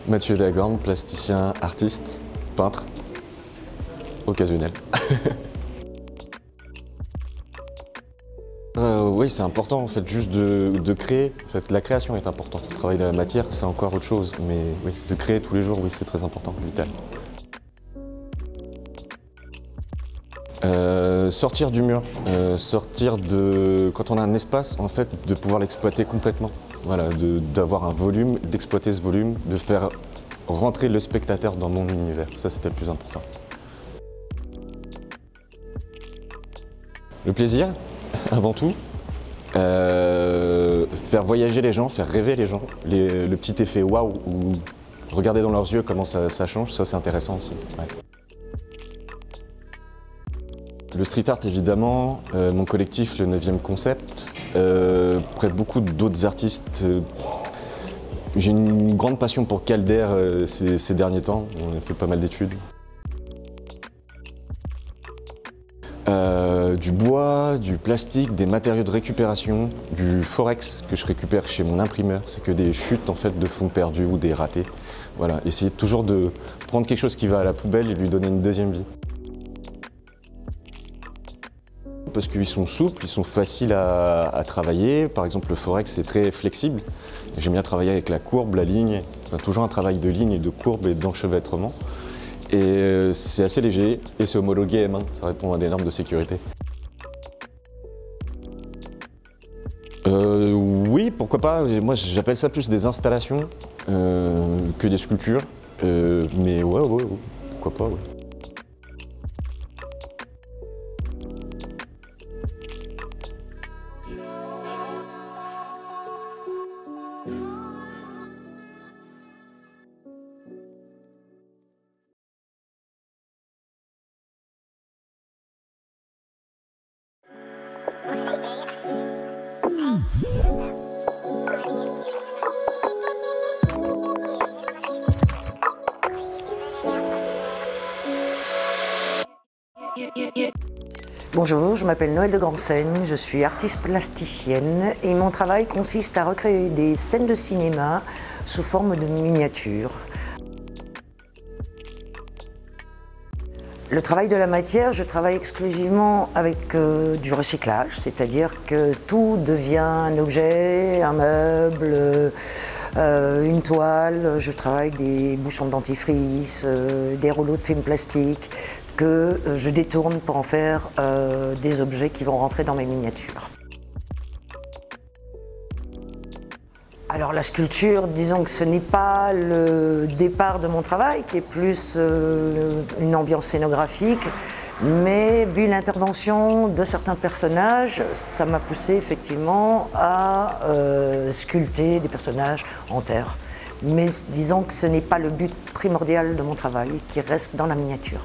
Mathieu Dagorn, plasticien, artiste, peintre, occasionnel. Oui, c'est important en fait, juste de créer. En fait, la création est importante. Le travail de la matière, c'est encore autre chose, mais oui, de créer tous les jours, oui, c'est très important, vital. Sortir du mur, sortir de... Quand on a un espace, en fait, de pouvoir l'exploiter complètement. Voilà, d'avoir un volume, d'exploiter ce volume, de faire rentrer le spectateur dans mon univers. Ça, c'était le plus important. Le plaisir, avant tout. Faire voyager les gens, faire rêver les gens. Le petit effet waouh, ou regarder dans leurs yeux comment ça change, ça c'est intéressant aussi. Ouais. Le street art évidemment, mon collectif, le 9e concept, après beaucoup d'autres artistes. J'ai une grande passion pour Calder ces derniers temps, on a fait pas mal d'études. Du bois, du plastique, des matériaux de récupération, du forex que je récupère chez mon imprimeur, c'est que des chutes en fait de fonds perdus ou des ratés. Voilà, essayer toujours de prendre quelque chose qui va à la poubelle et lui donner une deuxième vie. Parce qu'ils sont souples, ils sont faciles à travailler. Par exemple, le forex c'est très flexible. J'aime bien travailler avec la courbe, la ligne, enfin, toujours un travail de ligne et de courbe et d'enchevêtrement. Et c'est assez léger et c'est homologué M1, ça répond à des normes de sécurité. Oui, pourquoi pas. Moi j'appelle ça plus des installations que des sculptures. Mais ouais, pourquoi pas. Ouais. Bonjour, je m'appelle Noëlle de Grandseine, je suis artiste plasticienne et mon travail consiste à recréer des scènes de cinéma sous forme de miniatures. Le travail de la matière, je travaille exclusivement avec du recyclage, c'est-à-dire que tout devient un objet, un meuble, une toile. Je travaille des bouchons de dentifrice, des rouleaux de film plastique que je détourne pour en faire des objets qui vont rentrer dans mes miniatures. Alors la sculpture, disons que ce n'est pas le départ de mon travail, qui est plus une ambiance scénographique, mais vu l'intervention de certains personnages, ça m'a poussé effectivement à sculpter des personnages en terre. Mais disons que ce n'est pas le but primordial de mon travail, qui reste dans la miniature.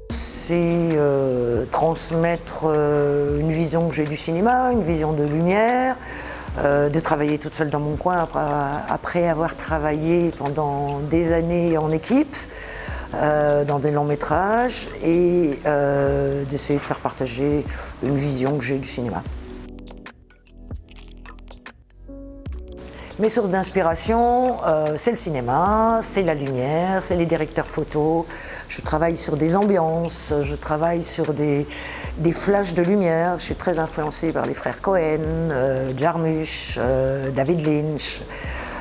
C'est transmettre une vision que j'ai du cinéma, une vision de lumière, de travailler toute seule dans mon coin après avoir travaillé pendant des années en équipe, dans des longs métrages, et d'essayer de faire partager une vision que j'ai du cinéma. Mes sources d'inspiration, c'est le cinéma, c'est la lumière, c'est les directeurs photos. Je travaille sur des ambiances, je travaille sur des flashs de lumière. Je suis très influencée par les frères Cohen, Jarmusch, David Lynch.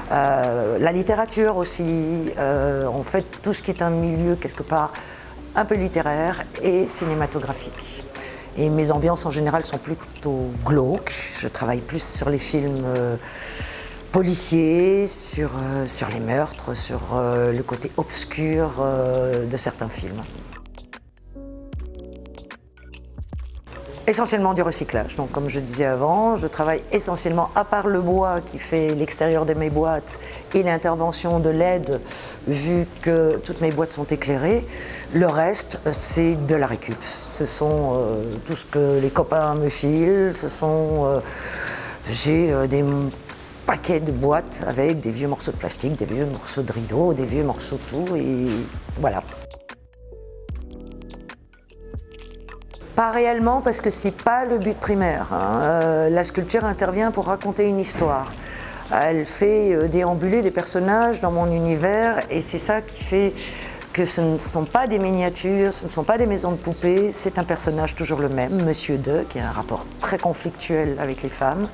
La littérature aussi, en fait tout ce qui est un milieu quelque part un peu littéraire et cinématographique. Et mes ambiances en général sont plutôt glauques. Je travaille plus sur les films policiers, sur les meurtres, sur le côté obscur de certains films. Essentiellement du recyclage. Donc, comme je disais avant, je travaille essentiellement, à part le bois qui fait l'extérieur de mes boîtes et l'intervention de LED, vu que toutes mes boîtes sont éclairées, le reste, c'est de la récup. Ce sont tout ce que les copains me filent, ce sont... j'ai paquet de boîtes avec des vieux morceaux de plastique, des vieux morceaux de rideaux, des vieux morceaux de tout, et voilà. Pas réellement, parce que c'est pas le but primaire, hein. La sculpture intervient pour raconter une histoire. Elle fait déambuler des personnages dans mon univers, et c'est ça qui fait que ce ne sont pas des miniatures, ce ne sont pas des maisons de poupées, c'est un personnage toujours le même, Monsieur II, qui a un rapport très conflictuel avec les femmes.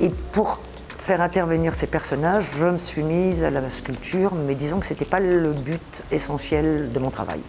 Et pour faire intervenir ces personnages, je me suis mise à la sculpture, mais disons que ce n'était pas le but essentiel de mon travail.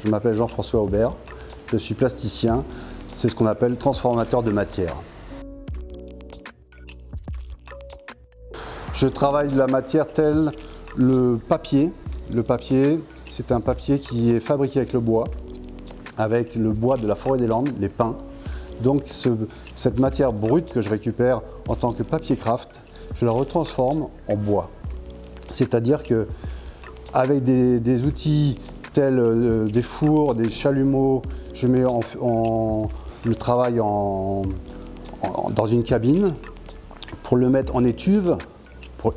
Je m'appelle Jean-François Aubert, je suis plasticien, c'est ce qu'on appelle transformateur de matière. Je travaille de la matière telle le papier. Le papier, c'est un papier qui est fabriqué avec le bois de la forêt des Landes, les pins. Donc cette matière brute que je récupère en tant que papier craft, je la retransforme en bois. C'est-à-dire que avec des outils tels des fours, des chalumeaux, je mets le travail dans une cabine pour le mettre en étuve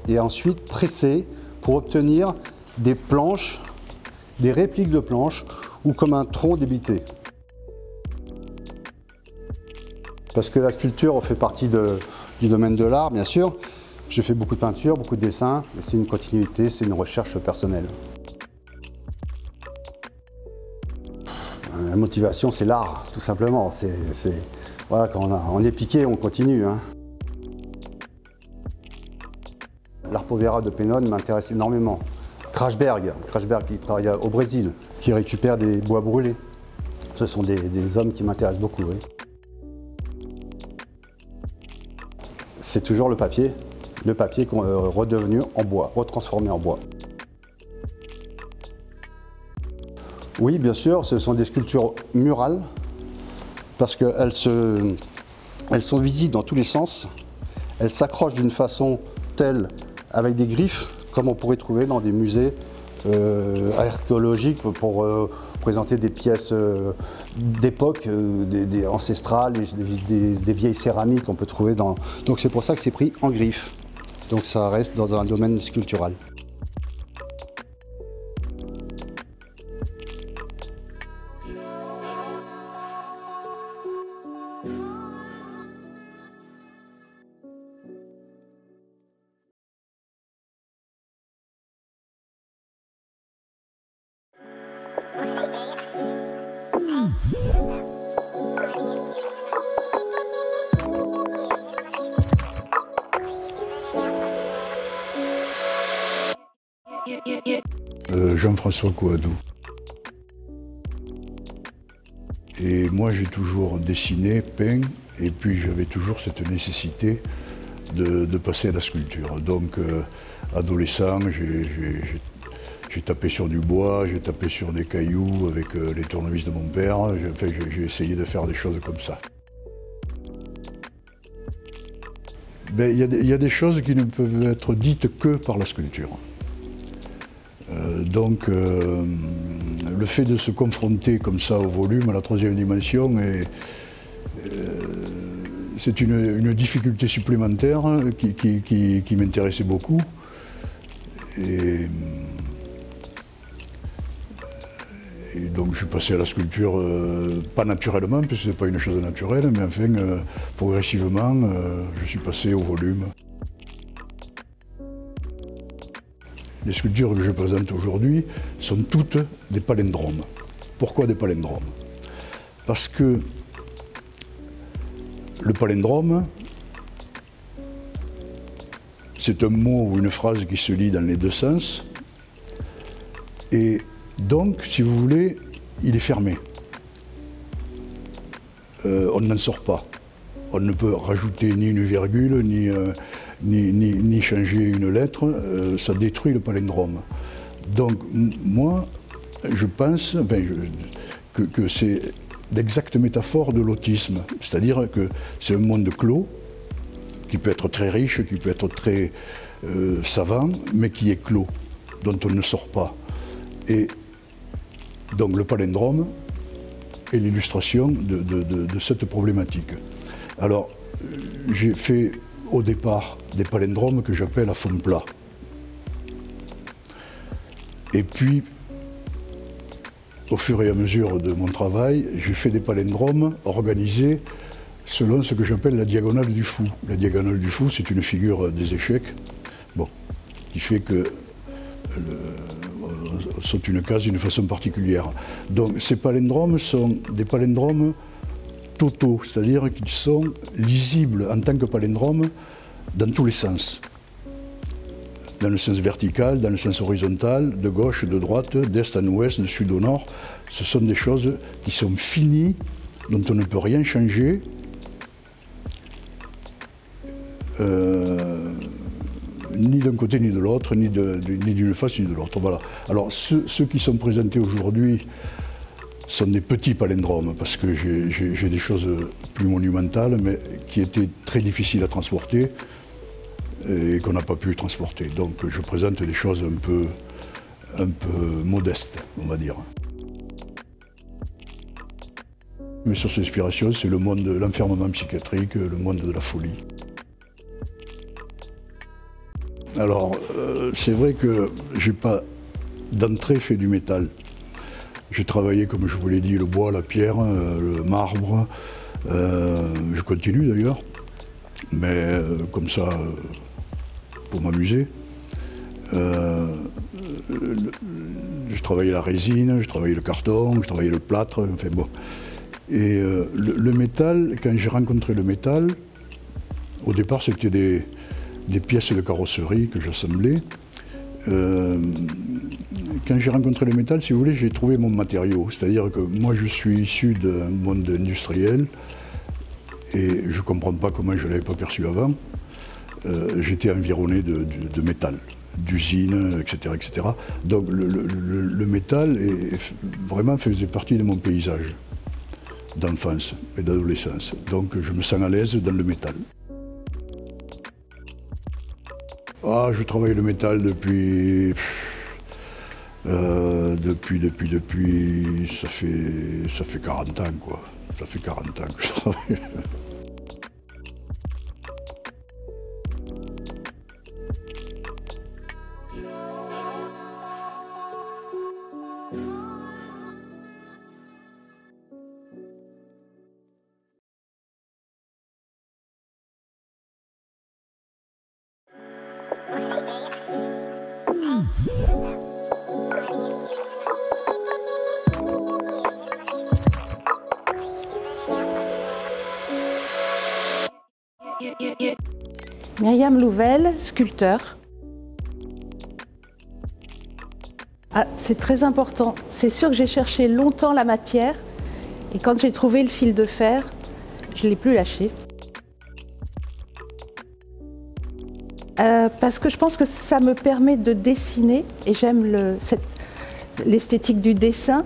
et ensuite presser pour obtenir des planches, des répliques de planches ou comme un tronc débité. Parce que la sculpture fait partie du domaine de l'art, bien sûr. Je fais beaucoup de peinture, beaucoup de dessins, mais c'est une continuité, c'est une recherche personnelle. La motivation, c'est l'art, tout simplement. Voilà, quand on est piqué, on continue, hein. L'art povera de Penone m'intéresse énormément. Krachberg qui travaille au Brésil, qui récupère des bois brûlés. Ce sont des hommes qui m'intéressent beaucoup, oui. C'est toujours le papier redevenu en bois, retransformé en bois. Oui, bien sûr, ce sont des sculptures murales, parce qu'elles sont visibles dans tous les sens. Elles s'accrochent d'une façon telle, avec des griffes, comme on pourrait trouver dans des musées archéologiques pour présenter des pièces d'époque, des ancestrales, des vieilles céramiques qu'on peut trouver dans... Donc c'est pour ça que c'est pris en griffe. Donc ça reste dans un domaine sculptural. Jean-François Coadou. Et moi j'ai toujours dessiné, peint, et puis j'avais toujours cette nécessité de passer à la sculpture. Donc adolescent, j'ai tapé sur du bois, j'ai tapé sur des cailloux avec les tournevis de mon père. J'ai essayé de faire des choses comme ça. Il y a des choses qui ne peuvent être dites que par la sculpture. Donc le fait de se confronter comme ça au volume, à la troisième dimension, c'est une difficulté supplémentaire qui m'intéressait beaucoup. Et donc je suis passé à la sculpture, pas naturellement, parce que ce n'est pas une chose naturelle, mais enfin progressivement, je suis passé au volume. Les sculptures que je présente aujourd'hui sont toutes des palindromes. Pourquoi des palindromes? Parce que le palindrome, c'est un mot ou une phrase qui se lit dans les deux sens. Et donc, si vous voulez, il est fermé. On n'en sort pas. On ne peut rajouter ni une virgule, ni changer une lettre, ça détruit le palindrome. Donc moi, je pense que c'est l'exacte métaphore de l'autisme, c'est-à-dire que c'est un monde clos, qui peut être très riche, qui peut être très savant, mais qui est clos, dont on ne sort pas. Et donc le palindrome est l'illustration de cette problématique. Alors, j'ai fait au départ des palindromes que j'appelle à fond plat. Et puis, au fur et à mesure de mon travail, j'ai fait des palindromes organisés selon ce que j'appelle la diagonale du fou. La diagonale du fou, c'est une figure des échecs, bon, qui fait que saute une case d'une façon particulière. Donc ces palindromes sont des palindromes totaux, c'est-à-dire qu'ils sont lisibles en tant que palindromes dans tous les sens. Dans le sens vertical, dans le sens horizontal, de gauche, de droite, d'est en ouest, de sud au nord. Ce sont des choses qui sont finies, dont on ne peut rien changer. Ni d'un côté ni de l'autre, ni d'une face ni de l'autre. Voilà. Alors ceux qui sont présentés aujourd'hui sont des petits palindromes, parce que j'ai des choses plus monumentales, mais qui étaient très difficiles à transporter et qu'on n'a pas pu transporter. Donc je présente des choses un peu modestes, on va dire. Mes sources d'inspiration, c'est le monde de l'enfermement psychiatrique, le monde de la folie. Alors, c'est vrai que je n'ai pas d'entrée fait du métal. J'ai travaillé, comme je vous l'ai dit, le bois, la pierre, le marbre. Je continue d'ailleurs, mais comme ça, pour m'amuser. Je travaillais la résine, je travaillais le carton, je travaillais le plâtre, enfin bon. Et le métal, quand j'ai rencontré le métal, au départ c'était des pièces de carrosserie que j'assemblais. Quand j'ai rencontré le métal, si vous voulez, j'ai trouvé mon matériau. C'est-à-dire que moi, je suis issu d'un monde industriel et je ne comprends pas comment je ne l'avais pas perçu avant. J'étais environné de métal, d'usines, etc., etc. Donc le métal vraiment faisait partie de mon paysage d'enfance et d'adolescence. Donc je me sens à l'aise dans le métal. Ah, je travaille le métal depuis ça fait 40 ans, quoi. Ça fait 40 ans que je travaille. Myriam Louvel, sculpteur. Ah, c'est très important. C'est sûr que j'ai cherché longtemps la matière et quand j'ai trouvé le fil de fer, je ne l'ai plus lâché. Parce que je pense que ça me permet de dessiner et j'aime l'esthétique du dessin,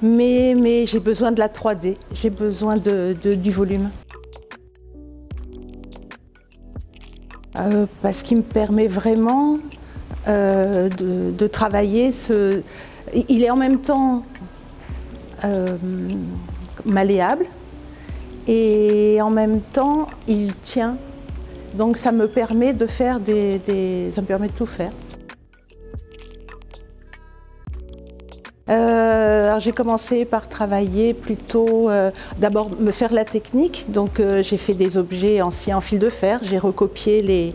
mais j'ai besoin de la 3D, j'ai besoin du volume. Parce qu'il me permet vraiment de travailler. Il est en même temps malléable et en même temps il tient. Donc ça me permet de faire ça me permet de tout faire. Alors j'ai commencé par travailler plutôt, d'abord me faire la technique, donc j'ai fait des objets anciens en fil de fer, j'ai recopié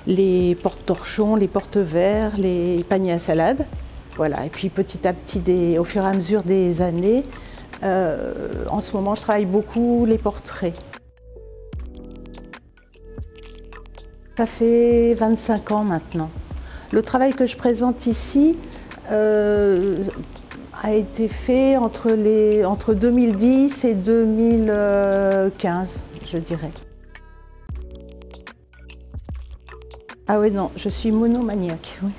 les porte-torchons, les porte-verres, les paniers à salade, voilà. Et puis petit à petit, au fur et à mesure des années, en ce moment je travaille beaucoup les portraits. Ça fait 25 ans maintenant. Le travail que je présente ici a été fait entre 2010 et 2015, je dirais. Ah oui, non, je suis monomaniaque. Oui.